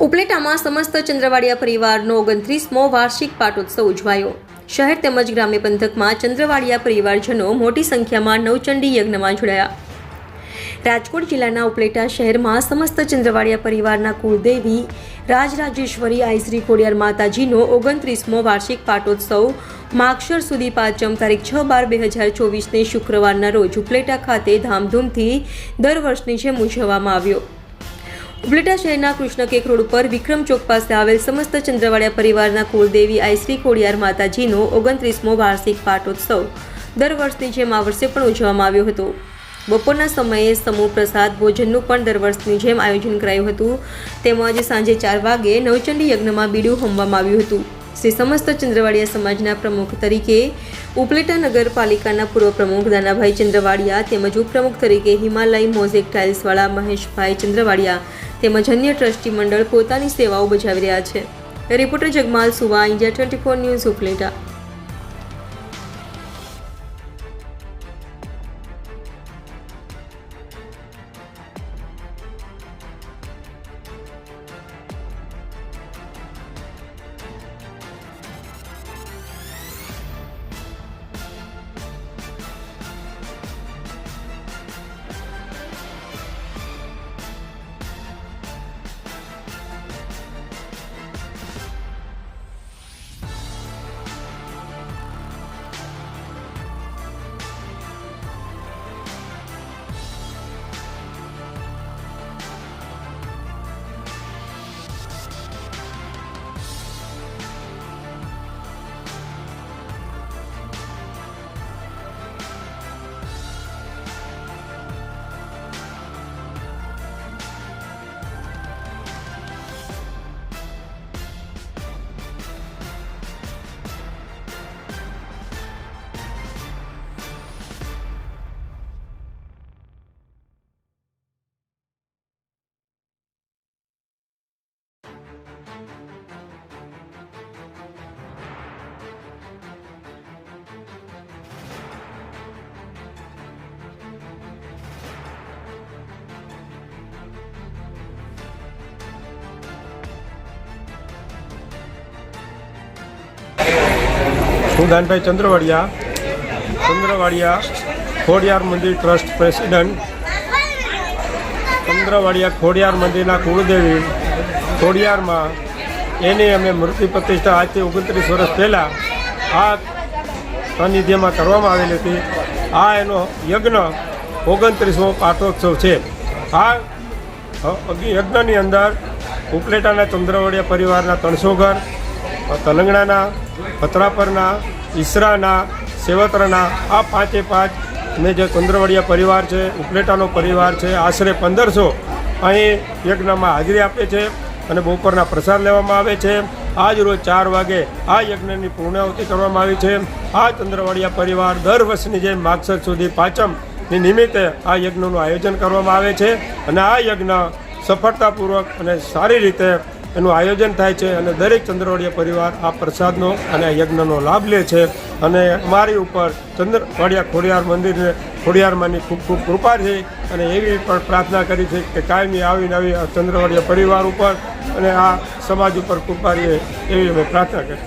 ઉપલેટામાં સમસ્ત ચંદ્રવાડિયા પરિવારનો 29મો વાર્ષિક પાટોત્સવ ઉજવાયો। શહેર તેમજ ગ્રામ્ય પંથકમાં ચંદ્રવાડિયા પરિવારજનો મોટી સંખ્યામાં નવચંડી યજ્ઞમાં જોડાયા। રાજકોટ જિલ્લાના ઉપલેટા શહેરમાં સમસ્ત ચંદ્રવાડિયા પરિવારના કુળદેવી રાજરાજેશ્વરી આઈશ્રી ખોડિયાર માતાજીનો 29મો વાર્ષિક પાટોત્સવ માગશર સુદી પાંચમ તારીખ 6/12/2024ને શુક્રવારના રોજ ઉપલેટા ખાતે ધામધૂમથી દર વર્ષની જેમ ઉજવવામાં આવ્યો। ઉપલેટા શહેરના કૃષ્ણ કેક રોડ પર વિક્રમ ચોક પાસે આવેલ સમસ્ત ચંદ્રવાડિયા પરિવારના કુળદેવી આઈશ્રી ખોડિયાર માતાજીનો 29મો વાર્ષિક પાટોત્સવ દર વર્ષની જેમ આ વર્ષે પણ ઉજવવામાં આવ્યો હતો। બપોરના સમયે સમૂહ પ્રસાદ ભોજનનું પણ દર વર્ષની જેમ આયોજન કરાયું હતું। તેમજ સાંજે 4 વાગે નવચંડી યજ્ઞમાં બીડું હોમવામાં આવ્યું હતું। શ્રી સમસ્ત ચંદ્રવાડિયા સમાજના પ્રમુખ તરીકે ઉપલેટા નગરપાલિકાના પૂર્વ પ્રમુખ દાનાભાઈ ચંદ્રવાડિયા તેમજ ઉપપ્રમુખ તરીકે હિમાલય મોઝેક ટાઇલ્સવાળા મહેશભાઈ ચંદ્રવાડિયા તેમજ અન્ય ટ્રસ્ટી મંડળ પોતાની સેવાઓ બજાવી રહ્યા છે। રિપોર્ટર જગમાલ સુવા, ઇન્ડિયા 24 ન્યૂઝ, ઉપલેટા। હું દાનભાઈ ચંદ્રવાડિયા ખોડિયાર મંદિર ટ્રસ્ટ પ્રેસિડન્ટ। ચંદ્રવાડિયા ખોડિયાર મંદિરના કુળદેવી ખોડિયારમાં એની અમે મૂર્તિ પ્રતિષ્ઠા આજથી 29 વર્ષ પહેલાં આ સાનિધ્યમાં કરવામાં આવેલી હતી। આ એનો યજ્ઞ 29મો પાટોત્સવ છે। આ યજ્ઞની અંદર ઉપલેટાના ચંદ્રવાડિયા પરિવારના 300 ઘર, તલંગણાના, પતરાપરના, ઈસરાના, સેવતરના આ 5 ને જે ચંદ્રવાડિયા પરિવાર છે, ઉપલેટાનો પરિવાર છે, આશરે 1500 અહીં યજ્ઞમાં હાજરી આપે છે અને બપોરના પ્રસાદ લેવામાં આવે છે। આજ રોજ 4 વાગે આ યજ્ઞની પૂર્ણાહુતિ કરવામાં આવી છે। આ ચંદ્રવાડિયા પરિવાર દર વર્ષની જેમ માગશર સુધી પાંચમની નિમિત્તે આ યજ્ઞનું આયોજન કરવામાં આવે છે અને આ યજ્ઞ સફળતાપૂર્વક અને સારી રીતે એનું આયોજન થાય છે અને દરેક ચંદ્રવાડિયા પરિવાર આ પ્રસાદનો અને આ યજ્ઞનો લાભ લે છે અને અમારી ઉપર ચંદ્રવાડિયા ખોડિયાર મંદિરને ખોડિયારમાંની ખૂબ ખૂબ કૃપા છે અને એવી પણ પ્રાર્થના કરી છે કે કાયમી આવીને આવી ચંદ્રવાડિયા પરિવાર ઉપર અને આ સમાજ ઉપર કૃપા રહે એવી અમે પ્રાર્થના કરી।